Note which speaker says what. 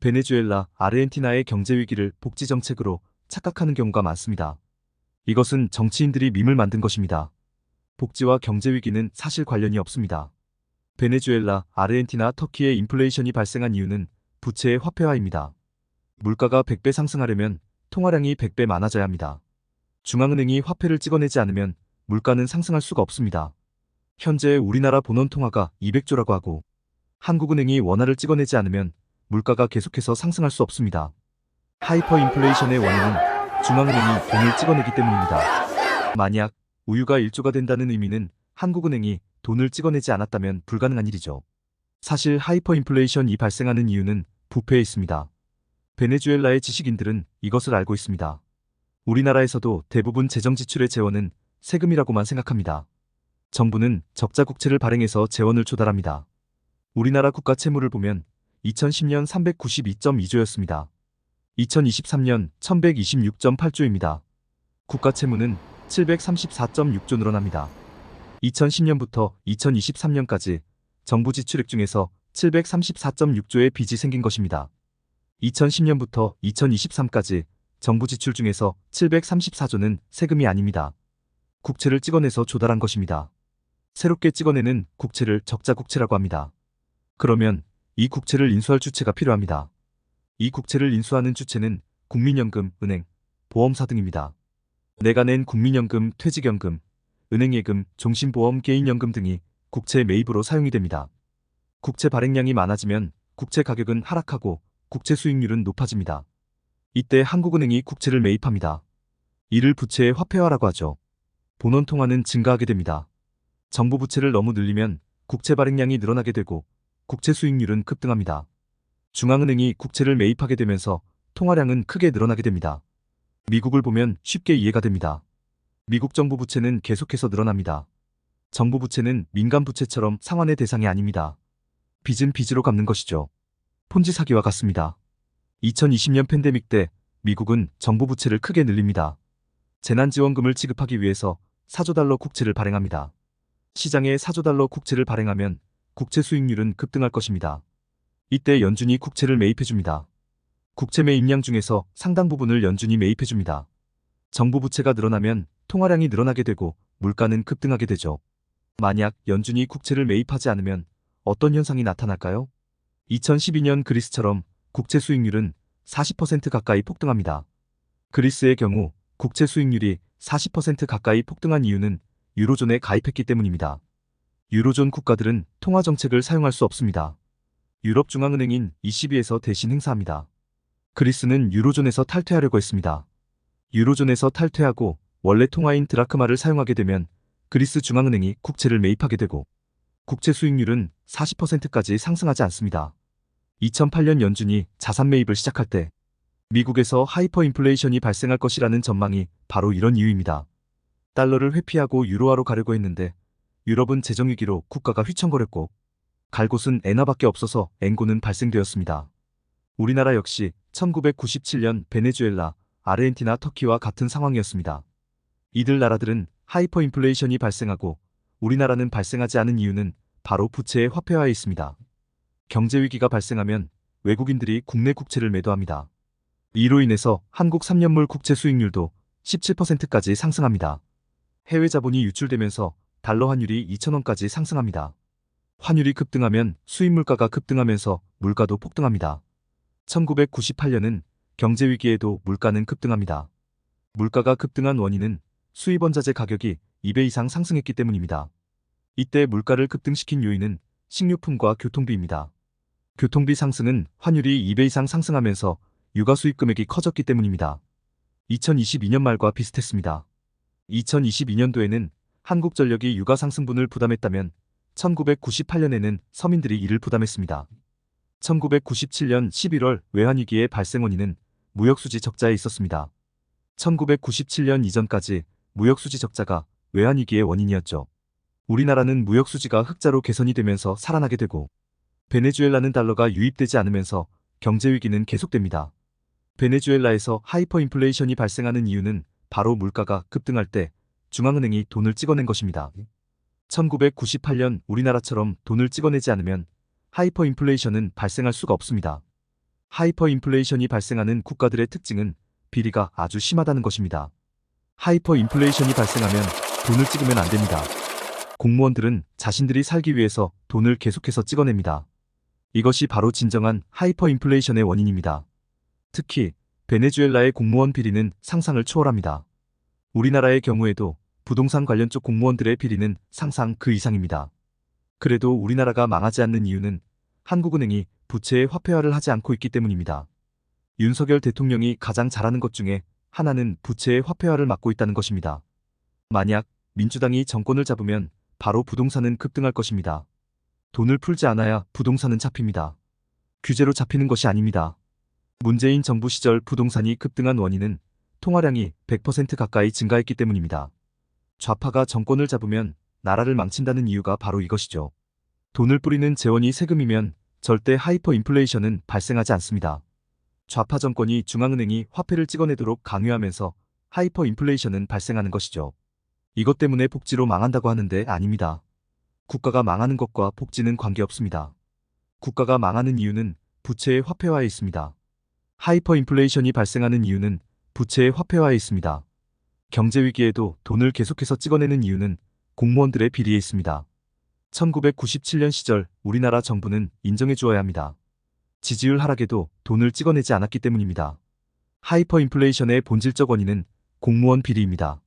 Speaker 1: 베네수엘라, 아르헨티나의 경제 위기를 복지 정책으로 착각하는 경우가 많습니다. 이것은 정치인들이 밈을 만든 것입니다. 복지와 경제 위기는 사실 관련이 없습니다. 베네수엘라, 아르헨티나, 터키의 인플레이션이 발생한 이유는 부채의 화폐화입니다. 물가가 100배 상승하려면 통화량이 100배 많아져야 합니다. 중앙은행이 화폐를 찍어내지 않으면 물가는 상승할 수가 없습니다. 현재 우리나라 본원 통화가 200조라고 하고 한국은행이 원화를 찍어내지 않으면 물가가 계속해서 상승할 수 없습니다. 하이퍼 인플레이션의 원인은 중앙은행이 돈을 찍어내기 때문입니다. 만약 우유가 1조가 된다는 의미는 한국은행이 돈을 찍어내지 않았다면 불가능한 일이죠. 사실 하이퍼 인플레이션이 발생하는 이유는 부패에 있습니다. 베네수엘라의 지식인들은 이것을 알고 있습니다. 우리나라에서도 대부분 재정 지출의 재원은 세금이라고만 생각합니다. 정부는 적자 국채를 발행해서 재원을 조달합니다. 우리나라 국가 채무를 보면 2010년 392.2조였습니다. 2023년 1126.8조입니다. 국가 채무는 734.6조 늘어납니다. 2010년부터 2023년까지 정부 지출액 중에서 734.6조의 빚이 생긴 것입니다. 2010년부터 2023까지 정부 지출 중에서 734조는 세금이 아닙니다. 국채를 찍어내서 조달한 것입니다. 새롭게 찍어내는 국채를 적자국채라고 합니다. 그러면 이 국채를 인수할 주체가 필요합니다. 이 국채를 인수하는 주체는 국민연금, 은행, 보험사 등입니다. 내가 낸 국민연금, 퇴직연금, 은행예금, 종신보험, 개인연금 등이 국채 매입으로 사용이 됩니다. 국채 발행량이 많아지면 국채 가격은 하락하고 국채 수익률은 높아집니다. 이때 한국은행이 국채를 매입합니다. 이를 부채의 화폐화라고 하죠. 본원 통화는 증가하게 됩니다. 정부 부채를 너무 늘리면 국채 발행량이 늘어나게 되고 국채 수익률은 급등합니다. 중앙은행이 국채를 매입하게 되면서 통화량은 크게 늘어나게 됩니다. 미국을 보면 쉽게 이해가 됩니다. 미국 정부 부채는 계속해서 늘어납니다. 정부 부채는 민간 부채처럼 상환의 대상이 아닙니다. 빚은 빚으로 갚는 것이죠. 폰지 사기와 같습니다. 2020년 팬데믹 때 미국은 정부 부채를 크게 늘립니다. 재난지원금을 지급하기 위해서 4조 달러 국채를 발행합니다. 시장에 4조 달러 국채를 발행하면 국채 수익률은 급등할 것입니다. 이때 연준이 국채를 매입해줍니다. 국채 매입량 중에서 상당 부분을 연준이 매입해줍니다. 정부 부채가 늘어나면 통화량이 늘어나게 되고 물가는 급등하게 되죠. 만약 연준이 국채를 매입하지 않으면 어떤 현상이 나타날까요? 2012년 그리스처럼 국채 수익률은 40% 가까이 폭등합니다. 그리스의 경우 국채 수익률이 40% 가까이 폭등한 이유는 유로존에 가입했기 때문입니다. 유로존 국가들은 통화정책을 사용할 수 없습니다. 유럽중앙은행인 ECB에서 대신 행사합니다. 그리스는 유로존에서 탈퇴하려고 했습니다. 유로존에서 탈퇴하고 원래 통화인 드라크마를 사용하게 되면 그리스 중앙은행이 국채를 매입하게 되고 국채 수익률은 40%까지 상승하지 않습니다. 2008년 연준이 자산 매입을 시작할 때 미국에서 하이퍼 인플레이션이 발생할 것이라는 전망이 바로 이런 이유입니다. 달러를 회피하고 유로화로 가려고 했는데 유럽은 재정위기로 국가가 휘청거렸고 갈 곳은 엔화밖에 없어서 엔고는 발생되었습니다. 우리나라 역시 1997년 베네수엘라, 아르헨티나, 터키와 같은 상황이었습니다. 이들 나라들은 하이퍼 인플레이션이 발생하고 우리나라는 발생하지 않은 이유는 바로 부채의 화폐화에 있습니다. 경제위기가 발생하면 외국인들이 국내 국채를 매도합니다. 이로 인해서 한국 3년물 국채 수익률도 17%까지 상승합니다. 해외 자본이 유출되면서 달러 환율이 2,000원까지 상승합니다. 환율이 급등하면 수입 물가가 급등하면서 물가도 폭등합니다. 1998년은 경제위기에도 물가는 급등합니다. 물가가 급등한 원인은 수입 원자재 가격이 2배 이상 상승했기 때문입니다. 이때 물가를 급등시킨 요인은 식료품과 교통비입니다. 교통비 상승은 환율이 2배 이상 상승하면서 유가 수입 금액이 커졌기 때문입니다. 2022년 말과 비슷했습니다. 2022년도에는 한국전력이 유가 상승분을 부담했다면 1998년에는 서민들이 이를 부담했습니다. 1997년 11월 외환위기의 발생 원인은 무역수지 적자에 있었습니다. 1997년 이전까지 무역수지 적자가 외환위기의 원인이었죠. 우리나라는 무역수지가 흑자로 개선이 되면서 살아나게 되고 베네수엘라는 달러가 유입되지 않으면서 경제위기는 계속됩니다. 베네수엘라에서 하이퍼 인플레이션이 발생하는 이유는 바로 물가가 급등할 때 중앙은행이 돈을 찍어낸 것입니다. 1998년 우리나라처럼 돈을 찍어내지 않으면 하이퍼 인플레이션은 발생할 수가 없습니다. 하이퍼 인플레이션이 발생하는 국가들의 특징은 비리가 아주 심하다는 것입니다. 하이퍼 인플레이션이 발생하면 돈을 찍으면 안 됩니다. 공무원들은 자신들이 살기 위해서 돈을 계속해서 찍어냅니다. 이것이 바로 진정한 하이퍼 인플레이션의 원인입니다. 특히 베네수엘라의 공무원 비리는 상상을 초월합니다. 우리나라의 경우에도 부동산 관련 쪽 공무원들의 비리는 상상 그 이상입니다. 그래도 우리나라가 망하지 않는 이유는 한국은행이 부채의 화폐화를 하지 않고 있기 때문입니다. 윤석열 대통령이 가장 잘하는 것 중에 하나는 부채의 화폐화를 막고 있다는 것입니다. 만약 민주당이 정권을 잡으면 바로 부동산은 급등할 것입니다. 돈을 풀지 않아야 부동산은 잡힙니다. 규제로 잡히는 것이 아닙니다. 문재인 정부 시절 부동산이 급등한 원인은 통화량이 100% 가까이 증가했기 때문입니다. 좌파가 정권을 잡으면 나라를 망친다는 이유가 바로 이것이죠. 돈을 뿌리는 재원이 세금이면 절대 하이퍼 인플레이션은 발생하지 않습니다. 좌파 정권이 중앙은행이 화폐를 찍어내도록 강요하면서 하이퍼 인플레이션은 발생하는 것이죠. 이것 때문에 복지로 망한다고 하는데 아닙니다. 국가가 망하는 것과 복지는 관계없습니다. 국가가 망하는 이유는 부채의 화폐화에 있습니다. 하이퍼 인플레이션이 발생하는 이유는 부채의 화폐화에 있습니다. 경제위기에도 돈을 계속해서 찍어내는 이유는 공무원들의 비리에 있습니다. 1997년 시절 우리나라 정부는 인정해 주어야 합니다. 지지율 하락에도 돈을 찍어내지 않았기 때문입니다. 하이퍼 인플레이션의 본질적 원인은 공무원 비리입니다.